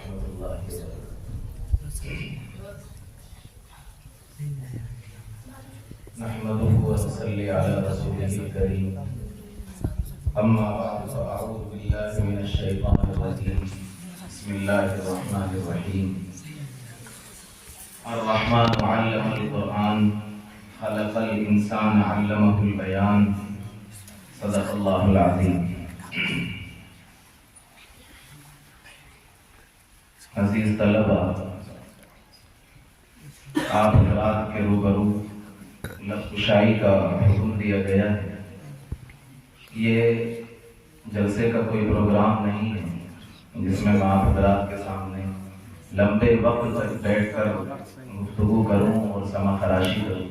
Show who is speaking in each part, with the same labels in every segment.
Speaker 1: ورحمۃ اللہ وبرکاتہ۔ نحمده ونصلي على رسوله الكريم، اما بعد فاعوذ بالله من الشيطان الرجيم، بسم الله الرحمن الرحيم۔ الرحمن علم القرآن خلق الانسان علمه البيان، صدق اللہ العظیم۔ عزیز طلبہ، آپ حضرات کے روبرو لب کشائی کا حکم دیا گیا ہے۔ یہ جلسے کا کوئی پروگرام نہیں ہے جس میں آپ حضرات کے سامنے لمبے وقت تک بیٹھ کر گفتگو کروں اور سمع خراشی کروں۔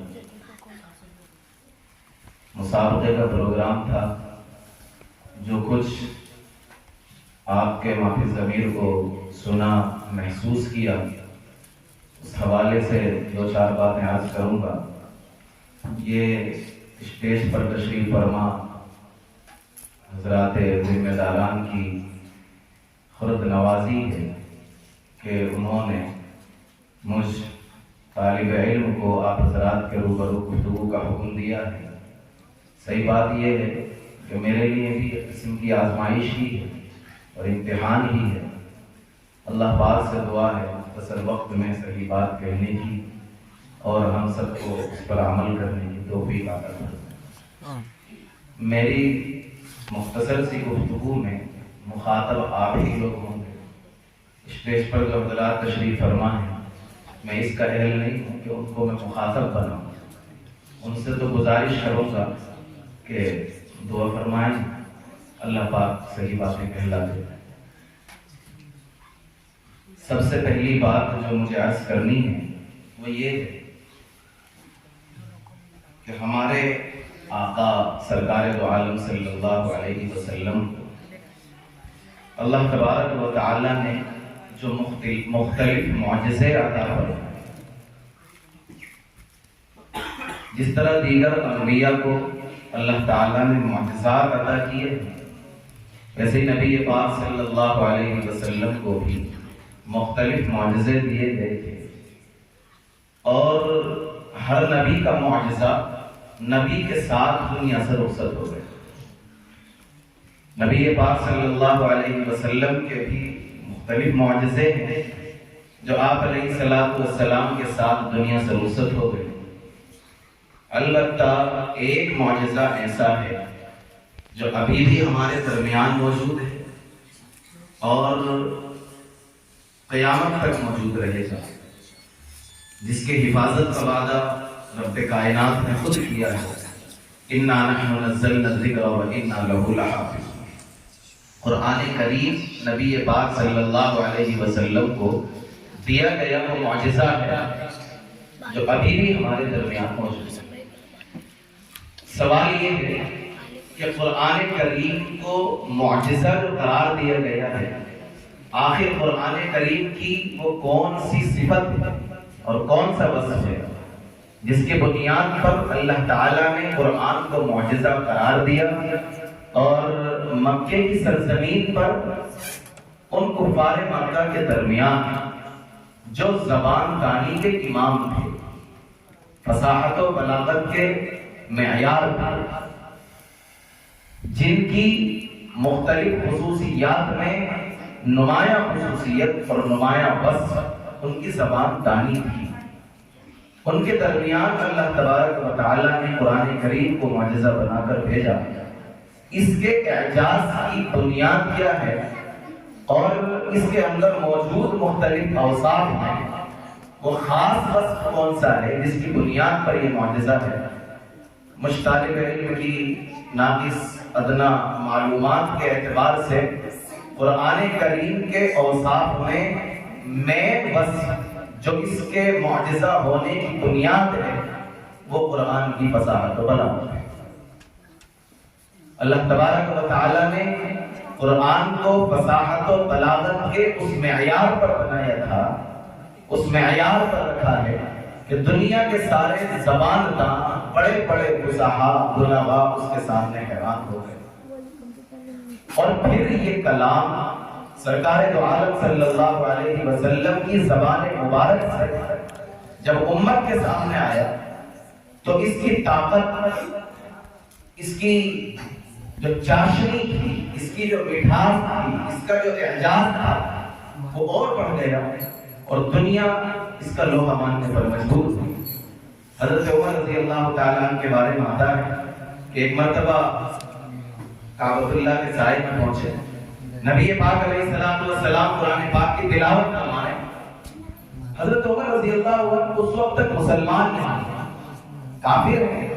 Speaker 1: مسابقے کا پروگرام تھا، جو کچھ آپ کے مافی ضمیر کو سنا، محسوس کیا، اس حوالے سے دو چار باتیں عرض کروں گا۔ یہ اسٹیج پر تشریف فرما حضرات ذمہ داران کی خرد نوازی ہے کہ انہوں نے مجھ طالب علم کو آپ حضرات کے روبرو گفتگو کا حکم دیا ہے۔ صحیح بات یہ ہے کہ میرے لیے بھی ایک قسم کی آزمائش ہی ہے اور امتحان ہی ہے۔ اللہ پاک سے دعا ہے مختصر وقت میں صحیح بات کہنے کی اور ہم سب کو اس پر عمل کرنے کی توفیق عطا فرمائے۔ میری مختصر سی گفتگو میں مخاطب آپ ہی لوگ ہوں گے۔ اسٹیج پر جو حضرات تشریف فرما ہیں، میں اس کا اہل نہیں ہوں کہ ان کو میں مخاطب بناؤں۔ ان سے تو گزارش کروں گا کہ دعا فرمائیں، اللہ پاک صحیح باتیں کہلا دے۔ سب سے پہلی بات جو مجھے عرض کرنی ہے وہ یہ ہے کہ ہمارے آقا سرکار دو عالم صلی اللہ علیہ وسلم کو اللہ تبارک و تعالی نے جو مختلف معجزے عطا فرمائے، جس طرح دیگر انبیاء کو اللہ تعالیٰ نے معجزات عطا کیے، ویسے نبی پاک صلی اللہ علیہ وسلم کو بھی مختلف معجزے دیے گئے تھے، اور ہر نبی کا معجزہ نبی کے ساتھ دنیا سے رخصت ہو گئے۔ نبی پاک صلی اللہ علیہ وسلم کے بھی مختلف معجزے ہیں جو آپ علیہ السلام کے ساتھ دنیا سے رخصت ہو گئے۔ البتہ ایک معجزہ ایسا ہے جو ابھی بھی ہمارے درمیان موجود ہے اور قیامت تک موجود رہے گا، جس کے حفاظت کا وعدہ رب کائنات نے خود کیا ہے۔ اِنَّا نَحْنُ نَزَّلْنَا الذِّكْرَ وَإِنَّا لَهُ لَحَافِظُونَ۔ قرآن کریم نبی پاک صلی اللہ علیہ وسلم کو دیا گیا وہ معجزہ ہے جو ابھی بھی ہمارے درمیان موجود ہے۔ سوال یہ ہے کہ قرآن کریم کو معجزہ جو قرار دیا گیا ہے، آخر قرآن کریم کی وہ کون سی صفت ہے اور کون سا وصف ہے جس کے بنیاد پر اللہ تعالیٰ نے قرآن کو معجزہ قرار دیا اور مکے کی سرزمین پر ان کفار مکہ کے درمیان جو زبان دانی کے امام تھے، فصاحت و بلاغت کے معیار تھے، جن کی مختلف خصوصیات میں نمایاں خصوصیت اور نمایاں وصف ان کی زبان دانی تھی، ان کے درمیان اللہ تبارک و تعالی نے قرآن کریم کو معجزہ بنا کر بھیجا۔ اس کے اعجاز کی بنیاد کیا ہے اور اس کے اندر موجود مختلف اوصاف ہیں، وہ خاص وصف کون سا ہے جس کی بنیاد پر یہ معجزہ ہے؟ مجھ طالب علم کی ناقص ادنا معلومات کے اعتبار سے قرآن کریم کے اوصاف میں وصف جو اس کے معجزہ ہونے کی بنیاد ہے وہ قرآن کی فصاحت و بلاغت ہے۔ اللہ تبارک و تعالی نے قرآن کو فصاحت و بلاغت کے اس معیار پر بنایا تھا، اس معیار پر رکھا ہے کہ دنیا کے سارے زبان داں، بڑے بڑے فصحاء بلغاء اس کے سامنے حیران ہو گئے۔ اور پھر یہ کلام سرکار دو عالم صلی اللہ علیہ وسلم کی زبان مبارک سے جب امت کے سامنے آیا تو اس کی طاقت، اس کی جو چاشنی تھی، اس کی جو مٹھاس تھی، اس کا جو اعجاز تھا وہ اور بڑھ گیا اور دنیا اس کا لوہا ماننے پر مجبور ہوئی۔ حضرت عمر رضی اللہ تعالیٰ عنہ کے بارے میں آتا ہے کہ ایک مرتبہ کعبۃ اللہ کے سائے میں پہنچے، نبی پاک علیہ السلام قرآن پاک کی تلاوت فرمائے۔ حضرت عمر رضی اللہ عنہ اس وقت تک مسلمان نہیں، کافر ہیں۔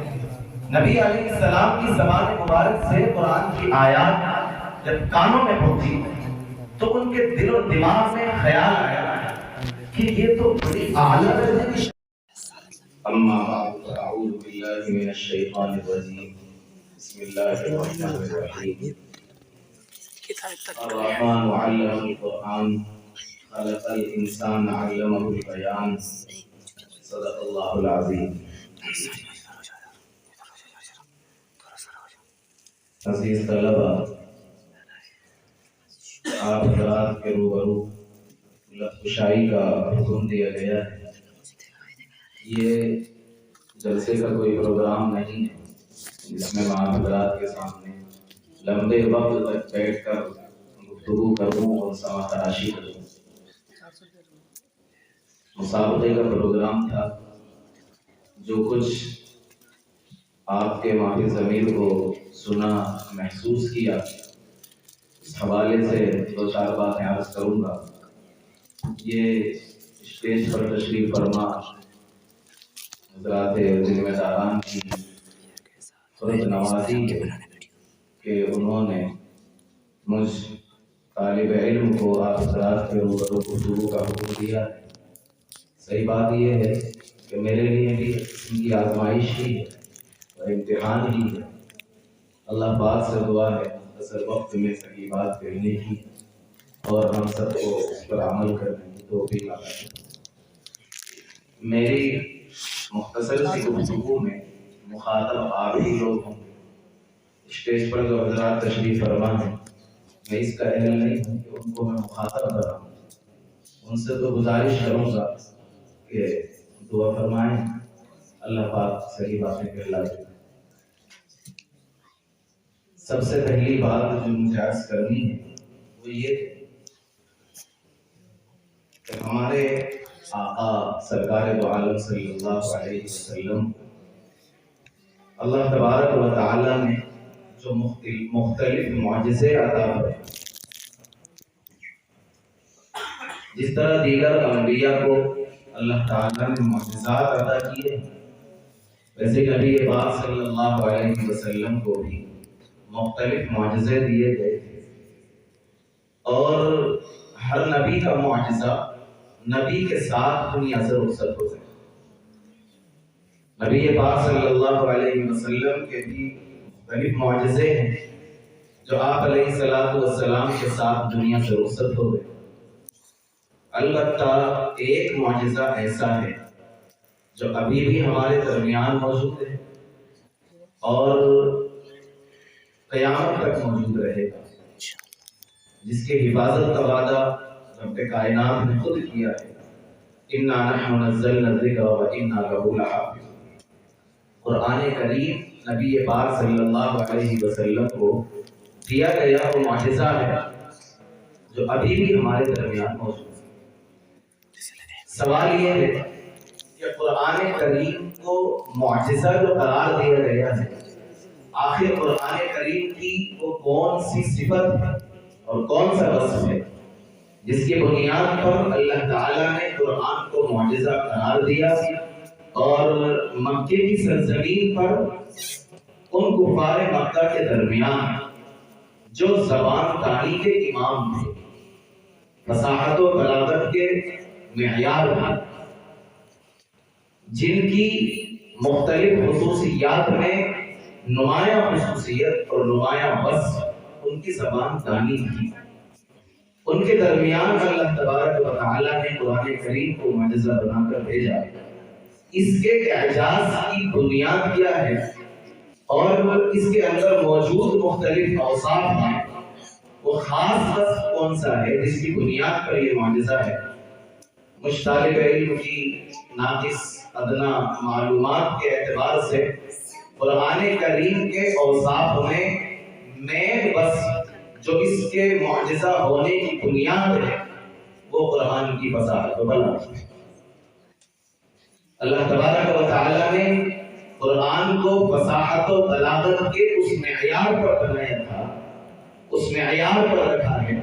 Speaker 1: نبی علیہ السلام کی زبان مبارک سے قرآن کی آیات جب کانوں میں پہنچی تو ان کے دل و دماغ میں خیال آیا کہ یہ تو بڑی اعلیٰ درجے کی اما بعد اعوذ باللہ من الشیطان الرجیم بسم اللہ الرحمن الرحیم الرحمن علم القرآن خلق الانسان علمہ البیان صدق اللہ العظیم۔ عزیز طلبہ، آپ حضرات کے روبرو لفظ کشائی کا حکم دیا گیا ہے۔ یہ جلسے کا کوئی پروگرام نہیں ہے جس میں آپ حضرات کے سامنے لمبے وقت تک بیٹھ کر گفتگو کروں اور سماع تراشی کروں۔ مسابقے کا پروگرام تھا، جو کچھ آپ کے ماہ ضمیر کو سنا، محسوس کیا، اس حوالے سے دو چار باتیں عرض کروں گا۔ یہ اسٹیج پر تشریف فرما حضرات ذمہ داران کی فرض نوازی ہے کہ انہوں نے مجھ طالب علم کو آپ حضرات کے روبرو گفتگو کا حکم دیا ہے۔ صحیح بات یہ ہے کہ میرے لیے بھی ان کی آزمائش ہی ہے اور امتحان ہی ہے۔ اللہ پاک سے دعا ہے اصل وقت میں صحیح بات کہنے کی اور ہم سب کو اس پر عمل کرنے کی توفیق عطا کرے۔ میری مختصر سی گفتگو میں مخاطب آپ ہی لوگ ہوں۔ اسٹیج پر جو حضرات تشریف فرما ہیں، میں اس کا اہل نہیں ہوں کہ ان کو میں مخاطب کراؤں۔ ان سے تو گزارش کروں گا کہ دعا فرمائیں، اللہ پاک صحیح باتیں کہلا دے۔ سب سے پہلی بات جو مجھے عرض کرنی ہے وہ یہ ہے کہ ہمارے آقا سرکار دو عالم صلی اللہ علیہ وسلم اللہ تبارک و تعالی نے جو مختلف معجزے عطا فرمائے، جس طرح دیگر انبیاء کو اللہ تعالیٰ نے معجزات عطا کیے، ویسے نبی پاک صلی اللہ علیہ وسلم کو بھی مختلف معجزے دیے گئے تھے، اور ہر نبی کا معجزہ نبی کے ساتھ دنیا سے رخصت ہو گئے۔ نبی پاک صلی اللہ علیہ وسلم کے بھی مختلف معجزے ہیں جو آپ علیہ السلام کے ساتھ دنیا سے رخصت ہو گئے۔ البتہ ایک معجزہ ایسا ہے جو ابھی بھی ہمارے درمیان موجود ہے اور قیامت تک موجود رہے گا، جس کی حفاظت کا وعدہ رب کائنات نے خود کیا ہے، اِنَّا نَحْنُ نَزَّلْنَا الذِّكْرَ وَإِنَّا لَهُ لَحَافِظُونَ۔ قرآن کریم نبی پاک صلی اللہ علیہ وسلم کو دیا گیا وہ معجزہ ہے جو ابھی بھی ہمارے درمیان موجود ہے۔ سوال یہ ہے کہ قرآن کریم کو معجزہ جو قرار دیا گیا ہے، آخر قرآن کریم کی وہ کون سی صفت ہے اور کون سا وصف ہے جس کی بنیاد پر اللہ تعالیٰ نے قرآن کو معجزہ قرار دیا اور مکے کی سرزمین پر ان کفار مکہ کے درمیان جو زبان دانی کے امام تھے، فصاحت و بلاغت کے معیار تھے، جن کی مختلف خصوصیات میں نمایاں خصوصیت اور نمایاں وصف ان کی زبان دانی تھی، ان کے درمیان اللہ تبارک و تعالی نے قرآن کریم کو معجزہ بنا کر بھیجا ہے۔ اس کے اعجاز کی بنیاد کیا ہے اور اس کے اندر موجود مختلف اوصاف ہیں، وہ خاص وصف کون سا ہے جس کی بنیاد پر یہ معجزہ ہے؟ مجھ طالب علم کی ناقص ادنا معلومات کے اعتبار سے قرآن کریم کے اوصاف میں بس جو اس کے معجزہ ہونے کی بنیاد ہے وہ قرآن کی وضاحت و بیان ہے۔ اللہ تبارک و تعالی نے قرآن کو فصاحت و بلاغت کے اس معیار پر بنایا تھا، اس معیار پر رکھا ہے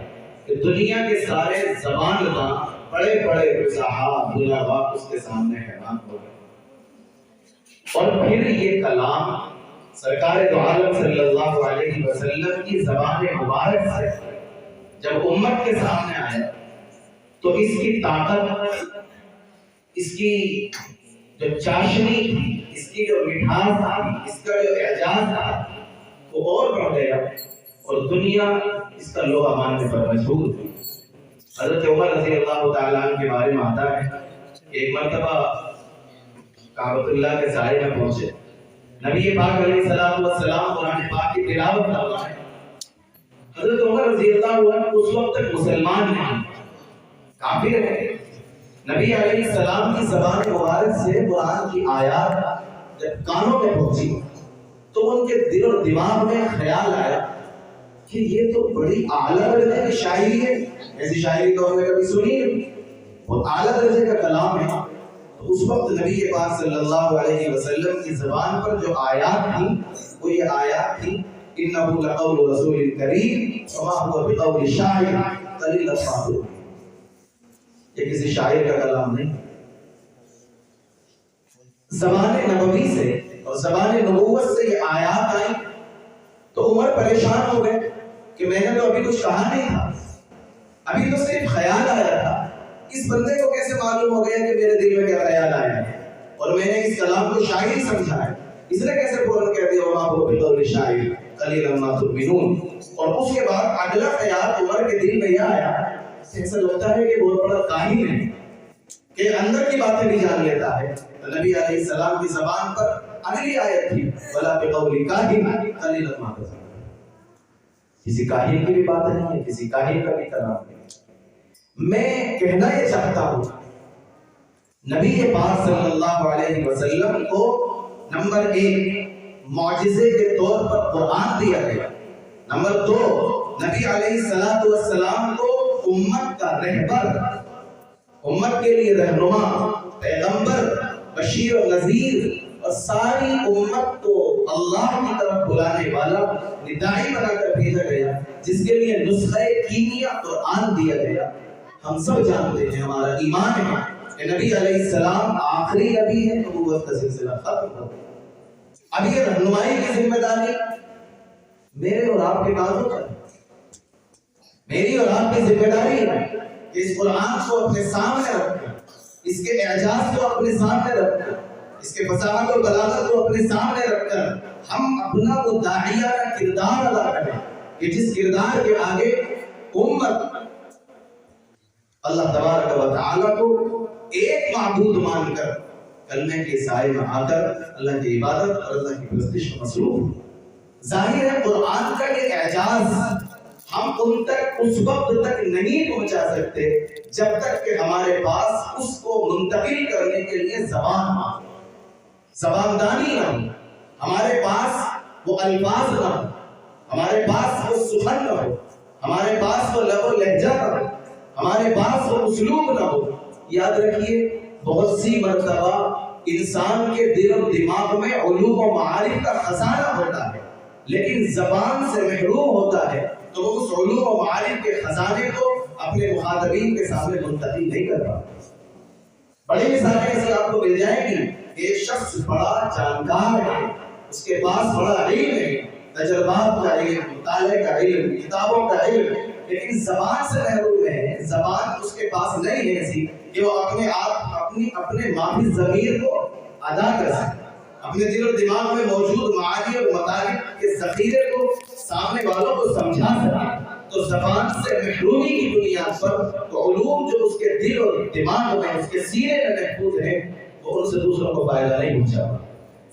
Speaker 1: کہ دنیا کے سارے زبان داں بڑے بڑے فصاحت بلاغا اس کے سامنے حیران ہو گئے۔ اور پھر یہ کلام سرکار دو عالم صلی اللہ علیہ وسلم کی زبان مبارک سے جب امت کے سامنے آیا تو اس کی طاقت، اس کی جو چاشنی تھی، اس کی جو مٹھاس تھی، اس کا جو اعجاز تھا وہ اور بڑھ گیا اور دنیا اس کا لوہا ماننے پر مجبور تھی۔ حضرت عمر رضی اللہ تعالیٰ عنہ کے بارے میں آتا ہے کہ ایک مرتبہ کعبۃ اللہ کے سائے میں پہنچے، نبی پاک علیہ السلام قرآن پاک کی تلاوت کر رہے ہیں۔ حضرت عمر رضی اللہ عنہ اس وقت تک مسلمان نہیں، کافر ہے۔ نبی علیہ السلام کی زبان مبارک سے قرآن کی آیات جب کانوں میں پہنچی تو ان کے دل اور دماغ میں خیال آیا کہ یہ تو بڑی اعلیٰ درجے کی شاعری ہے، ایسی شاعری تو ہم نے کبھی سنی نہیں، بہت اعلیٰ درجے کا کلام ہے۔ تو اس وقت نبی پاک صلی اللہ علیہ وسلم کی زبان پر جو آیات تھی وہ یہ آیات تھی اِنَّهُ لَقَوْلُ رَسُولٍ كَرِيمٍ وَمَا هُوَ بِقَوْلِ شَاعِرٍ قَلِيلًا مَا تُؤْمِنُونَ۔ یہ کسی شاعر کا کلام نہیں، زبان نبوی سے اور زبان نبوت سے یہ آیات آئیں تو عمر پریشان ہو گئے کہ میں نے تو ابھی کچھ کہا نہیں تھا، ابھی تو صرف خیال آیا تھا، اس بندے کو کیسے معلوم ہو گیا کہ میرے دل میں کیا خیال آیا ہے اور میں نے اس کلام کو شاعری سمجھا ہے، اس نے کیسے فوراً کہہ دیا وَمَا هُوَ بِقَوْلِ شَاعِرٍ قَلِيلًا مَا تُؤْمِنُونَ۔ اور اس کے بعد اگلا خیال عمر کے دل میں یہ آیا، ایسا لگتا ہے کہ بہت بڑا کاہن ہے کہ اندر کی باتیں بھی جان لیتا ہے۔ تو نبی علیہ السلام کی زبان پر اگلی آیت تھی وَلَا بِقَوْلِ كَاهِنٍ قَلِيلًا مَا تُؤْمِنُونَ۔ کسی کاہن کی بھی بات نہیں ہے، کسی کاہن کا بھی کلام نہیں۔ میں کہنا یہ چاہتا ہوں نبی پاک صلی اللہ علیہ وسلم کو نمبر 1 معجزے کے طور پر قرآن دیا گیا، نمبر 2 نبی علیہ السلام کو امت کا رہبر، امت کے لیے رہنما، پیغمبر، بشیر و نذیر اور ساری امت کو اللہ کی طرف بلانے والا ندائی بنا کر بھیجا گیا، جس کے لیے نسخہ کیمیا قرآن دیا گیا۔ ہم سب جانتے ہیں، ہمارا ایمان ہے کہ نبی علیہ السلام آخری نبی ہے، نبوت کا سلسلہ ختم ہو گیا۔ اب یہ رہنمائی کی ذمہ داری میرے اور آپ کے کاندھوں پر، میری اور آپ کی ذمہ داری ہے کہ اس قرآن کو اپنے سامنے رکھ کر، اس کے اعجاز کو اپنے سامنے رکھ کر، اس کے فصاحت اور بلاغت کو اپنے سامنے رکھ کر ہم اپنا وہ داعیہ کردار ادا کریں کہ جس کردار کے آگے امت اللہ تبارک و تعالیٰ کو ایک معبود مان کر کلمے کے سائے میں آ کر اللہ کی عبادت اور اللہ کی پرستش میں مصروف ہو۔ ظاہر ہے قرآن کا یہ اعجاز ہم ان تک اس وقت تک نہیں پہنچا سکتے جب تک کہ ہمارے پاس اس کو منتقل کرنے کے لیے زبان دانی نہ ہو، ہمارے پاس وہ الفاظ نہ ہو، ہمارے پاس وہ سخن نہ ہو، ہمارے پاس وہ لب و لہجہ نہ ہو، ہمارے پاس وہ اسلوب نہ ہو۔ یاد رکھیے بہت سی مرتبہ انسان کے دل و دماغ میں علوم و معارف کا خزانہ ہوتا ہے، لیکن زبان سے محروم ہوتا ہے تو وہ اس علوم و معارف کے خزانے کو اپنے مخاطبین کے سامنے منتقل نہیں کر پاتا۔ بڑی مثالیں ایسی آپ کو مل جائیں گی، ایک شخص بڑا جانکار ہے، اس کے پاس بڑا علم ہے، تجربات کا علم، مطالعے کا علم، کتابوں کا علم، لیکن زبان سے محروم ہے، زبان اس کے پاس نہیں ہے ایسی کہ وہ اپنے معافی ضمیر کو ادا کر سکے، اپنے دل و دماغ میں موجود معانی اور مطالب کے ذخیرے کو سامنے والوں کو سمجھا سکے۔ تو زبان سے محرومی کی بنیاد پر علوم جو اس کے دل اور دماغ میں، اس کے سینے میں محفوظ ہیں، وہ ان سے دوسروں کو فائدہ نہیں پہنچا۔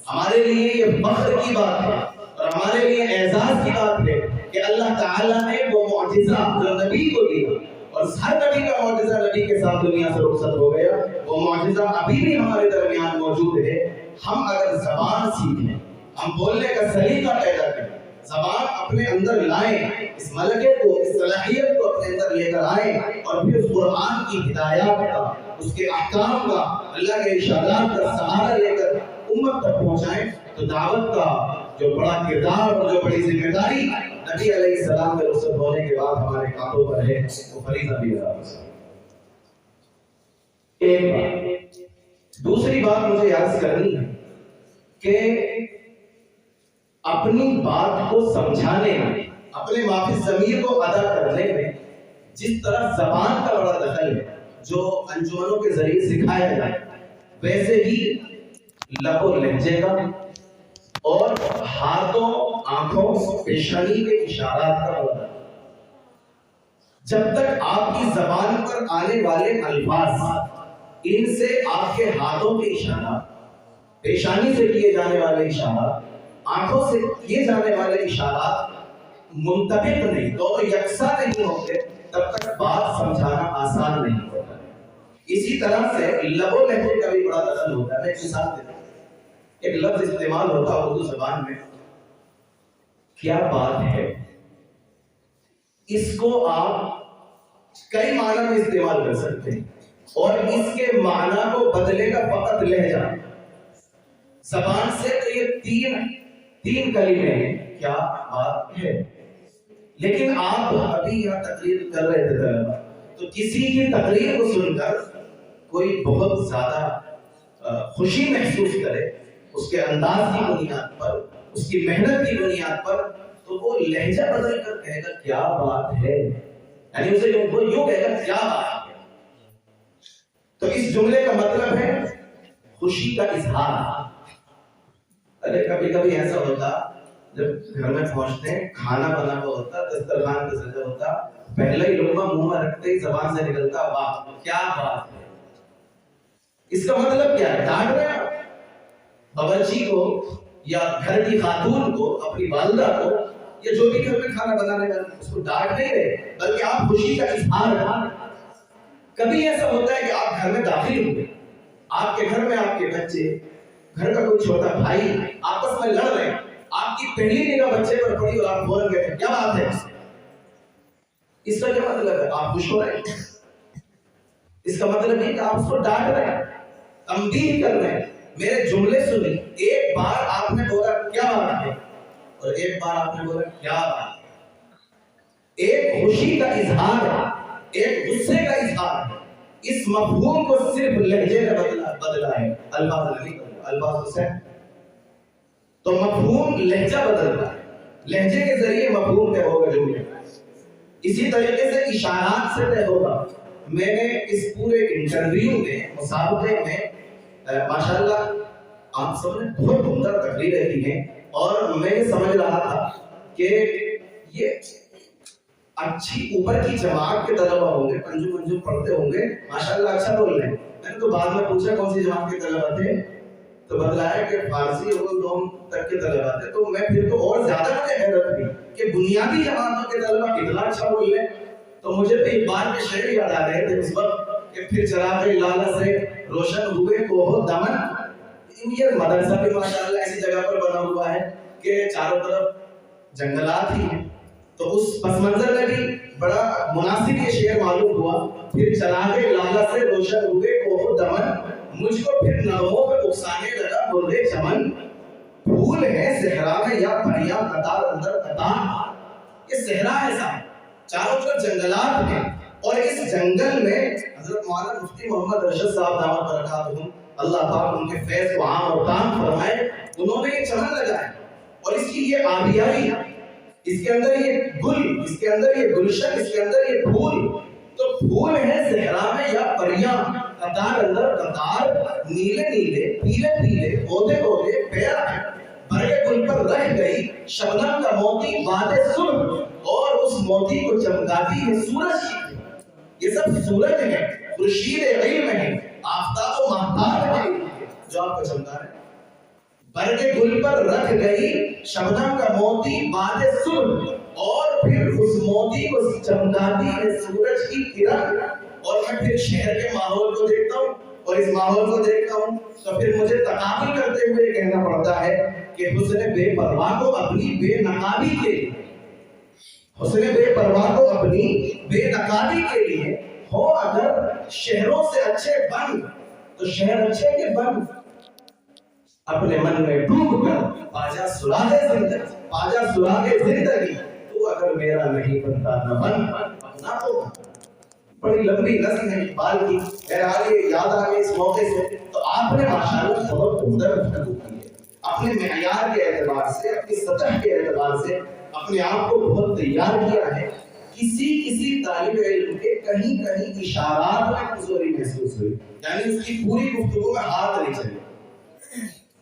Speaker 1: ہمارے لیے یہ فخر کی بات ہے اور ہمارے لیے اعزاز کی بات ہے کہ اللہ تعالیٰ نے وہ معجزہ جو نبی کو دیا، اور ہر نبی کا معجزہ نبی کے ساتھ دنیا سے رخصت ہو گیا، وہ معجزہ ابھی بھی ہمارے درمیان موجود ہے۔ ہم اگر زبان سیکھیں، ہم بولنے کا سلیقہ پیدا کریں، زبان اپنے اندر لائیں، اس ملکے کو، اس صلاحیت کو اپنے اندر لے کر آئیں، اور پھر اس قرآن کی ہدایات کا، اس کے احکام کا، اللہ کے ارشادات کا سہارا لے کر امت تک پہنچائیں، تو دعوت کا جو بڑا کردار اور جو بڑی ذمہ داری نبی علیہ السلام کے رخصت ہونے کے بعد ہمارے کاندھوں پر ہے، وہ فریضہ بھی ادا ہو سکتا ہے۔ ایک بات، دوسری بات مجھے عرض کرنی ہے کہ اپنی بات کو سمجھانے میں، اپنے معافی ضمیر کو ادا کرنے میں جس طرح زبان کا بڑا دخل ہے جو انجمنوں کے ذریعے سکھایا جائے، ویسے ہی لب و لہجے کا اور ہاتھوں، آنکھوں، پیشانی کے اشارات کا ہوتا ہے۔ جب تک آپ کی زبان پر آنے والے الفاظ، ان سے آپ کے ہاتھوں کے اشارات، پیشانی سے کیے جانے والے اشارات، آنکھوں سے کیے جانے والے اشارات منطبق نہیں، دونوں یکساں نہیں ہوتے، تب تک بات سمجھانا آسان نہیں ہوتا۔ اسی طرح سے لب و لہجے کا بھی بڑا دخل ہوتا ہے۔ میں ایک مثال دیتا ہوں۔ ایک لفظ استعمال ہوتا ہے اردو زبان میں، کیا بات ہے، اس کو آپ کئی معنی میں استعمال کر سکتے ہیں، اور اس کے معنی کو بدلے گا فقط لہجہ۔ زبان سے تو یہ تین کلمے ہیں، کیا بات ہے، لیکن آپ ابھی یہاں تقریر کر رہے تھے طلبہ، تو کسی کی تقریر کو سن کر کوئی بہت زیادہ خوشی محسوس کرے اس کے انداز کی بنیاد پر، اس کی محنت کی بنیاد پر، تو وہ لہجہ بدل کر کہے گا کیا بات ہے، یعنی اسے وہ یوں کہے گا کیا بات ہے۔ تو اس جملے کا مطلب ہے خوشی کا اظہار۔ ارے کبھی کبھی ایسا ہوتا، جب گھر میں پہنچتے ہیں، کھانا بنا ہوا ہوتا، دسترخوان پہ سجا ہوتا، پہلا ہی لقمہ منہ میں رکھتے ہی زبان سے نکلتا واہ کیا بات ہے۔ اس کا مطلب کیا ہے؟ ڈانٹ رہے ہیں باورچی کو یا گھر کی خاتون کو، اپنی والدہ کو، یا جو بھی گھر میں کھانا بنانے والا، اس کو ڈانٹ نہیں رہے، بلکہ آپ خوشی کا اظہار۔ کبھی ایسا ہوتا ہے کہ آپ گھر میں داخل ہوئے، آپ کے گھر میں آپ کے بچے، گھر کا کوئی چھوٹا بھائی آپس میں لڑ رہے ہیں، آپ کی پہلی نگاہ بچے پر پڑی اور آپ فوراً کہتے ہیں کیا بات ہے۔ اس کا کیا مطلب ہے؟ آپ خوش ہو رہے ہیں؟ اس کا مطلب ہے کہ آپ اس کو ڈانٹ رہے ہیں، تنبیہ کر رہے ہیں۔ میرے جملے سنی، ایک بار آپ نے بولا کیا بات ہے، اور ایک بار آپ نے بولا کیا بات ہے۔ ایک خوشی کا اظہار ہے، ایک غصے کا اظہار ہے۔ اس مفہوم کو صرف لہجے نے بدلا ہے، الفاظ نہیں بدلا، الفاظ سے تو مفہوم لہجہ بدلتا ہے، لہجے کے ذریعے مفہوم طے ہوگا جملے۔ اسی طریقے سے اشارات سے طے ہوگا۔ میں نے اس پورے انٹرویو میں، مسابقے میں، ماشاءاللہ آپ سب نے بہت عمدہ تقریریں کی ہیں، اور میں یہ سمجھ رہا تھا کہ یہ اچھی اوپر کی جماعت کے طلبہ ہوں گے، پنجو پڑھتے ہوں گے، ماشاءاللہ اچھا بول رہے ہیں۔ میں نے تو بعد میں پوچھا کون سی جماعت کے طلبہ تھے، تو بتلایا کہ فارسی اردو دوم تک کے طلبہ تھے۔ تو میں پھر تو اور زیادہ مجھے حیرت ہوئی کہ بنیادی جماعتوں کے طلبہ اتنا اچھا بول رہے ہیں۔ تو مجھے تو اقبال کے شعر یاد آ رہے تھے اس وقت کہ پھر چراغ لالہ سے روشن ہوئے کوہ دمن۔ یہ مدرسہ بھی ماشاءاللہ ایسی جگہ پر بنا ہوا ہے کہ چاروں طرف جنگلات ہی ہیں، تو اس پس منظر میں بھی بڑا مناسب یہ شعر معلوم ہوا۔ پھر چراغ لالہ سے روشن ہوئے کوہ دمن، مجھ کو پھر نغموں پہ اکسانے لگا مرغے چمن۔ پھول ہے صحرا میں یا پریاں قطار اندر قطار۔ یہ صحرا ہے صاحب، چاروں طرف جنگلات ہیں، اور اس جنگل میں حضرت مولانا مفتی محمد ارشد صاحب دعوت برکاتہم، اللہ پاک ان کے فیض کو عام اور تام فرمائے، انہوں نے یہ چمن لگایا، اور اس کی یہ آبیائی، اس کے اندر یہ گل، اس کے اندر یہ گلشن، اس کے اندر یہ پھول۔ تو پھول ہے صحرا میں یا پریاں قطار اندر قطار، نیلے نیلے پیلے پیلے عہدے عہدے پیر ہیں، برگے گل پر رہ گئی شبنم کا موتی باد صبح، اور اس موتی کو چمکاتی ہے سورج۔ یہ سب سورج ہے، خورشید علم ہے، آفتاب و مہتاب ہے جو آپ کو چمکا رہے ہیں۔ برگے گل پر رکھ گئی شبنم کا موتی باد صبح، اور پھر اس موتی کو چمکاتی ہے سورج کی کرن، اور میں پھر شہر کے ماحول کو دیکھتا ہوں اور اس ماحول کو دیکھتا ہوں تو پھر مجھے تقابل کرتے ہوئے کہنا پڑتا ہے کہ حسن بے پرواہ کو اپنی بے نقابی کے لیے، حسن بے پرواہ کو اپنی بے نقابی کے لیے ہو اگر شہروں سے اچھے بن تو شہر اچھے کے بن، اپنے من میں ڈوب کر پاجا سراغ زندگی تو اگر میرا نہیں بنتا نہ بن نہ تو۔ بڑی لمبی نظم ہے اقبال کی، بہرحال یہ یاد آ گئی اس موقع سے۔ تو آپ نے ماشاءاللہ بہت عمدہ گفتگو کی ہے، اپنے معیار کے اعتبار سے، اپنی سطح کے اعتبار سے اپنے آپ کو بہت تیار کیا ہے۔ کسی طالب علم کے کہیں کہیں اشارات میں کمزوری محسوس ہوئی، یعنی اس کی پوری گفتگو میں ہاتھ نہیں چلے۔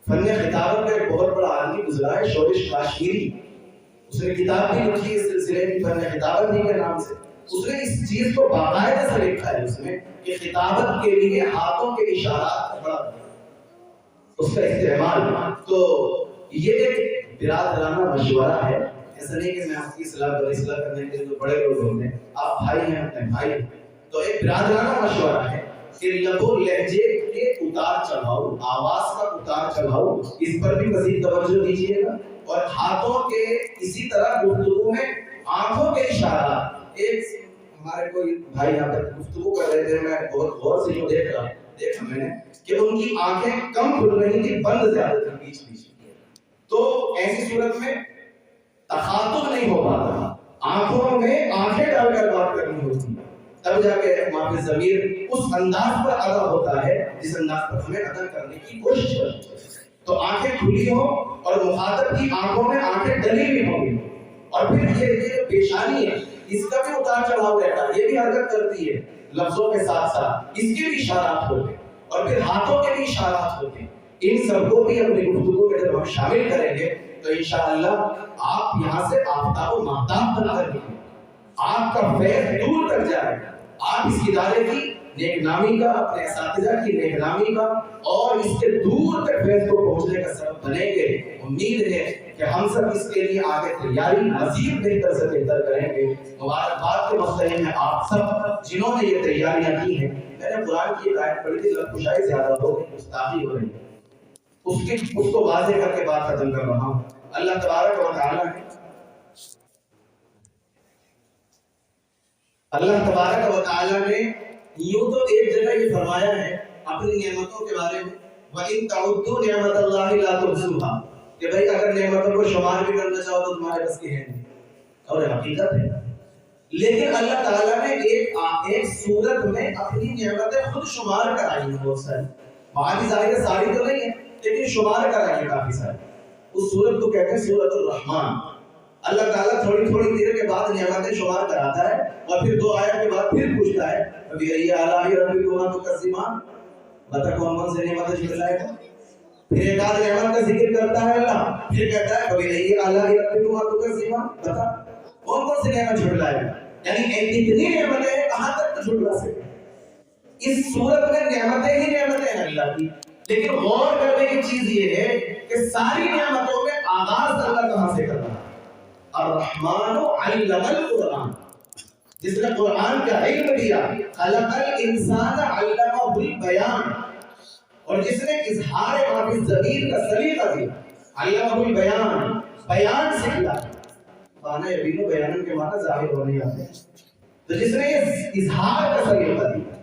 Speaker 1: فن خطابت کا ایک بہت بڑا عالمی گزرا ہے شورش کاشمیری، اس نے کتاب بھی لکھی اس سلسلے کی فن خطابت ہی کے نام سے۔ اس نے اس چیز کو باقاعدہ سے لکھا ہے اس میں کہ خطابت کے لیے ہاتھوں کے اشارات کا بڑا اس کا استعمال۔ تو یہ ایک برادرانہ مشورہ ہے، ایسا نہیں کہ میں آپ کی اصلاح کرنے کے لیے جو بڑے لوگ ہوتے ہیں، آپ بھائی ہیں اپنے بھائی، تو ایک برادرانہ مشورہ ہے کہ لب و لہجے کے اتار چڑھاؤ، آواز کا اتار چڑھاؤ، اس پر بھی مزید توجہ دیجیے گا، اور ہاتھوں کے اسی طرح گفتگو میں آنکھوں کے اشارات۔ ایک ہمارے کوئی بھائی یہاں پر گفتگو کر رہے تھے، میں بہت غور سے جو دیکھا میں نے کہ ان کی آنکھیں کم کھل رہی تھی، بند زیادہ تھی بیچ بیچ۔ تو ایسی صورت میں تخاطب نہیں ہو پاتا، آنکھوں میں آنکھیں ڈال کر بات کرنی ہوتی ہے، تب جا کے ماں ضمیر اس انداز پر ادا ہوتا ہے جس انداز پر ہمیں ادا کرنے کی کوشش کرتے ہیں۔ تو آنکھیں کھلی ہوں اور مخاطب کی آنکھوں میں آنکھیں ڈلی ہوئی ہوں گی، اور پھر یہ جو پیشانی ہے اس کا بھی اتار چڑھاؤ رہتا ہے، یہ بھی حرکت کرتی ہے لفظوں کے ساتھ ساتھ، اس کے بھی اشارات ہوتے ہیں، اور پھر ہاتھوں کے بھی اشارات ہوتے ہیں۔ ان سب کو بھی اپنی گفتگو میں جب ہم شامل کریں گے تو انشاءاللہ آپ یہاں سے آفتاب و ماہتاب بنا کر نکلیں، آپ کا فیض دور تک جائے گا، آپ اس ادارے کی نیک نامی کا، اپنے اساتذہ کی نیک نامی کا اور اس کے دور تک فیض کو پہنچنے کا سبب بنیں گے۔ امید ہے کہ ہم سب اس کے لیے آگے تیاری مزید بہتر سے بہتر کریں گے۔ مبارکباد کے مستحق ہیں آپ سب جنہوں نے یہ تیاریاں کی ہیں۔ میں نے قرآن کی ایک آیت پڑھی تھی، لفظ زیادہ ہو گئی، گستاخی ہو رہی ہے، اس کو واضح کر کے بات ختم کر رہا ہوں۔ اللہ تبارک و تعالیٰ نے یوں تو ایک جگہ یہ فرمایا ہے اپنی نعمتوں کے بارے میں، وَإِن تَعُدُّوا نِعْمَتَ اللَّهِ لَا تُحْصُوهَا، کہ بھائی اگر نعمتوں کو شمار بھی کرنا چاہو تو تمہارے بس کی ہے نہیں، اور حقیقت ہے۔ لیکن اللہ تعالیٰ نے ایک صورت میں اپنی نعمتیں خود شمار کرائی ہیں، بہت ساری، وہاں کی ظاہر ساری تو نہیں ہے لیکن شمار کرائی ہیں کافی ساری۔ اس صورت کو کہتے ہیں سورۃ الرحمن۔ اللہ تعالیٰ تھوڑی تھوڑی دیر کے بعد نعمتیں شمار کراتا ہے اور پھر 2 آیت کے بعد پھر پوچھتا ہے فَبِأَيِّ آلَاءِ رَبِّكُمَا تُكَذِّبَانِ، بتا کون سے نعمتیں جھٹلائے گا۔ پھر ایک آدھ نعمت کا ذکر کرتا ہے اللہ، پھر کہتا ہے فَبِأَيِّ آلَاءِ رَبِّكُمَا تُكَذِّبَانِ، بتا کون سے نعمت جھٹلائے گا۔ یعنی اتنی نعمتیں کہاں تک جھٹلا سکے۔ اس صورت میں نعمتیں ہی نعمتیں ہیں اللہ کی، لیکن غور کرنے کی چیز یہ ہے کہ ساری نعمتوں میں آغاز اللہ کہاں سے کر رہا ہے۔ الرحمن علم القرآن، جس نے قرآن کا علم دیا، خلق الانسان علمہ البیان، اور جس نے اظہار ما فی الضمیر کا سلیقہ دیا، علمہ البیان، بیان سکھلا۔ معنی یبین و بیان کے معنی ظاہر ہونے آتے ہیں، تو جس نے یہ اظہار کا سلیقہ دیا،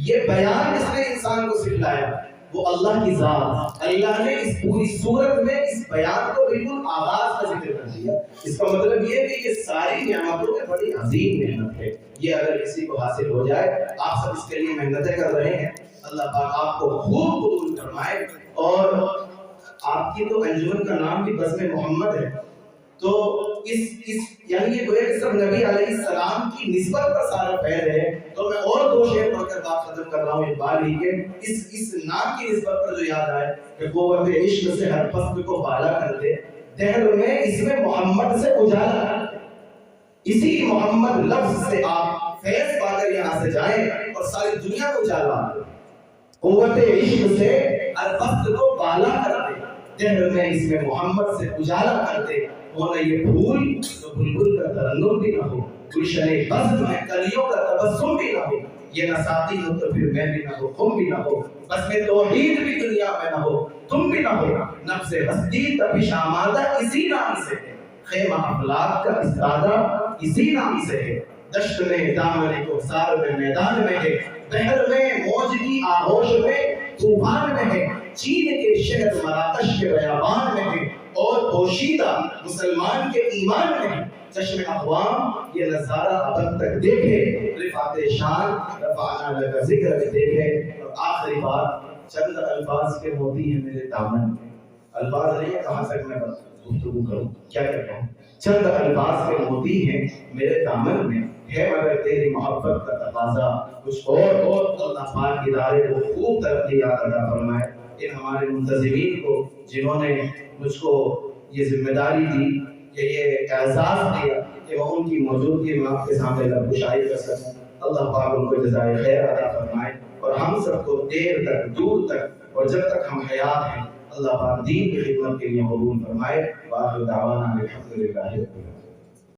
Speaker 1: یہ بیان جس نے انسان کو سکھلایا وہ اللہ کی ذات۔ اللہ نے اس پوری صورت میں اس بیان کو بالکل آغاز کا ذکر کر دیا۔ اس کا مطلب یہ کہ یہ ساری نعمتوں میں بڑی عظیم نعمت ہے، یہ اگر کسی کو حاصل ہو جائے، آپ سب اس کے لیے محنتیں کر رہے ہیں، اللہ پاک آپ کو خوب قبول فرمائے۔ اور آپ کی تو انجمن کا نام بھی بزم محمد ہے، تو یعنی یہ گویا کہ سب نبی علیہ السلام کی نسبت پر سارا فیض ہے۔ تو میں اور 2 شعر پڑھ کر بات ختم کر رہا ہوں اقبال ہی کے، اس نام کی نسبت پر جو یاد آئے کہ قوت عشق سے ہر فصل کو بالا کر دے، دہر میں اس میں محمد سے اجالا کر دے۔ اسی محمد لفظ سے آپ فیض پا کر یہاں سے جائیں اور ساری دنیا کو اجالا دے۔ قوت عشق سے ہر فصل کو بالا کر دے، دہر میں اس میں محمد سے اجالا کر دے۔ وہ نہ یہ پھول تو بلبل کا ترنم بھی نہ ہو، گلشن بزم میں کلیوں کا تبسم بھی نہ ہو، یہ نہ ساتھی ہو تو پھر میں بھی نہ ہو، تم بھی نہ ہو، بس میں توحید بھی دنیا میں نہ ہو، تم بھی نہ ہو، نفس ہستی تبش آمادہ اسی نام سے ہے، خیمہ افلاک کا استادہ اسی نام سے ہے، دشت میں دامن کوثر میں میدان میں ہے، بحر میں موج کی آغوش میں طوفان میں ہے، چین کے شہر مراکش کے بیابان میں ہے، اور پوشیدہ مسلمان کے ایمان میں ہے، چشم اقوام یہ نظارہ ابد تک دیکھے، رفعت شان رفعنا لک ذکر دیکھے۔ اور آخری بات، چند الفاظ کے موتی ہیں میرے دامن میں، الفاظ نہیں ہے کہاں تک میں گفتگو کروں، کیا کہتا ہوں، چند الفاظ کے موتی ہیں میرے دامن میں، ہے مگر تیری محبت کا تقاضا کچھ اور اللہ پاک ادارے کو خوب ترقیات عطا فرمائے۔ ان ہمارے منتظمین کو جنہوں نے مجھ کو یہ ذمہ داری دی، یہ اعزاز دیا کہ وہ ان کی موجودگی میں آپ کے سامنے لبگشائی کر سکوں، اللہ پاک ان کو جزائے خیر عطا فرمائے، اور ہم سب کو دیر تک دور تک اور جب تک ہم حیات ہیں اللہ پاک دین کی خدمت کے لیے قبول فرمائے۔ وآخر دعوانا الحمدللہ رب العالمین۔